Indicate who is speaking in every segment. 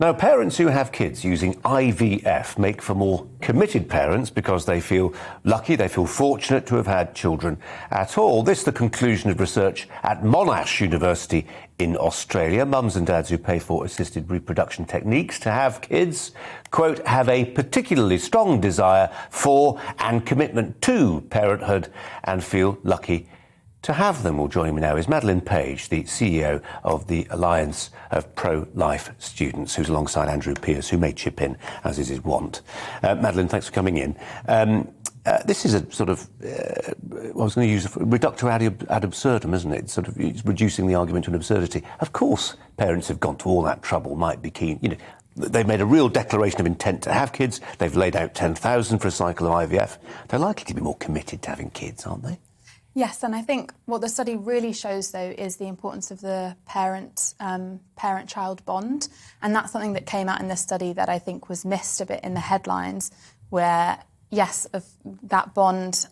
Speaker 1: Now, parents who have kids using IVF make for more committed parents because they feel lucky, they feel fortunate to have had children at all. This is the conclusion of research at Monash University in Australia. Mums and dads who pay for assisted reproduction techniques to have kids, quote, have a particularly strong desire for and commitment to parenthood and feel lucky to have them. Well, joining me now is Madeline Page, the CEO of the Alliance of Pro-Life Students, who's alongside Andrew Pearce, who may chip in, as is his wont. Madeline, thanks for coming in. This is a sort of, I was going to use reductio ad absurdum, isn't it? Sort of it's reducing the argument to an absurdity. Of course, parents have gone to all that trouble, might be keen, you know, they've made a real declaration of intent to have kids. They've laid out 10,000 for a cycle of IVF. They're likely to be more committed to having kids, aren't they?
Speaker 2: Yes, and I think what the study really shows, though, is the importance of the parent-child bond. And that's something that came out in this study that I think was missed a bit in the headlines, where, yes, that bond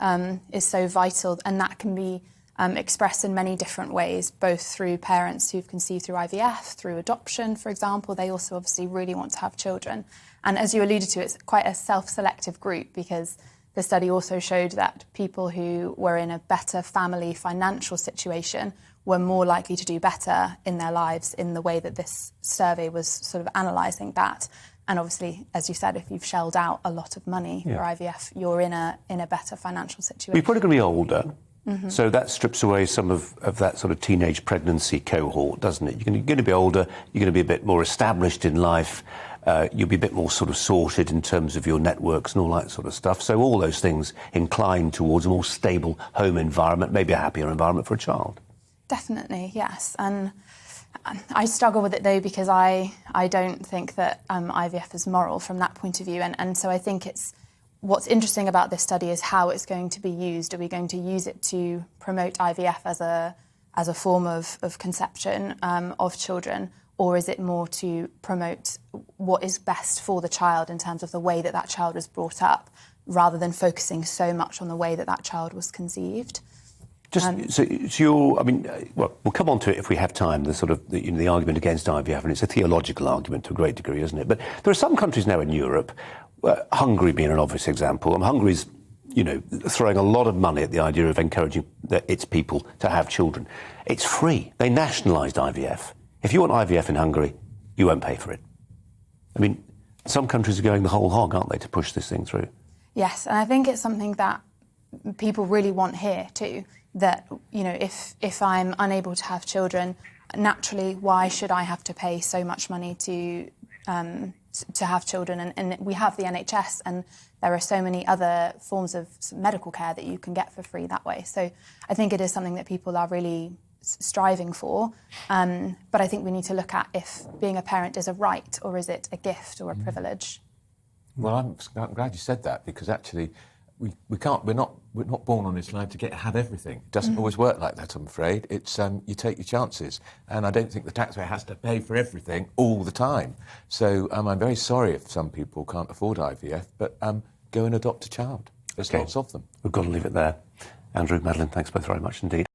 Speaker 2: is so vital, and that can be expressed in many different ways, both through parents who've conceived through IVF, through adoption, for example. They also obviously really want to have children. And as you alluded to, it's quite a self-selective group, because the study also showed that people who were in a better family financial situation were more likely to do better in their lives, in the way that this survey was sort of analysing that. And obviously, as you said, if you've shelled out a lot of money for IVF, you're in a better financial situation.
Speaker 1: You're probably going to be older, so that strips away some of that sort of teenage pregnancy cohort, doesn't it? You're going to be older, you're going to be a bit more established in life. You'll be a bit more sort of sorted in terms of your networks and all that sort of stuff. So all those things incline towards a more stable home environment, maybe a happier environment for a child.
Speaker 2: Definitely, yes. And I struggle with it, though, because I don't think that IVF is moral from that point of view. And so I think what's interesting about this study is how it's going to be used. Are we going to use it to promote IVF as a form of conception of children? Or is it more to promote what is best for the child in terms of the way that that child was brought up, rather than focusing so much on the way that that child was conceived? We'll come on to it if we have time, the sort of the argument against IVF, and it's a theological argument to a great degree, isn't it? But there are some countries now in Europe, Hungary being an obvious example, and Hungary's, throwing a lot of money at the idea of encouraging its people to have children. It's free. They nationalised IVF. If you want IVF in Hungary, you won't pay for it. I mean, some countries are going the whole hog, aren't they, to push this thing through? Yes, and I think it's something that people really want here too, that, if I'm unable to have children, naturally, why should I have to pay so much money to have children? And we have the NHS, and there are so many other forms of medical care that you can get for free that way. So I think it is something that people are really striving for, but I think we need to look at if being a parent is a right, or is it a gift or a privilege. Well,
Speaker 3: I'm glad you said that, because actually we're not born on this land to have everything. It doesn't always work like that, I'm afraid. It's you take your chances, and I don't think the taxpayer has to pay for everything all the time. So I'm very sorry if some people can't afford IVF, but go and adopt a child. There's lots of them.
Speaker 1: We've got to leave it there. Andrew, Madeline, thanks both very much indeed.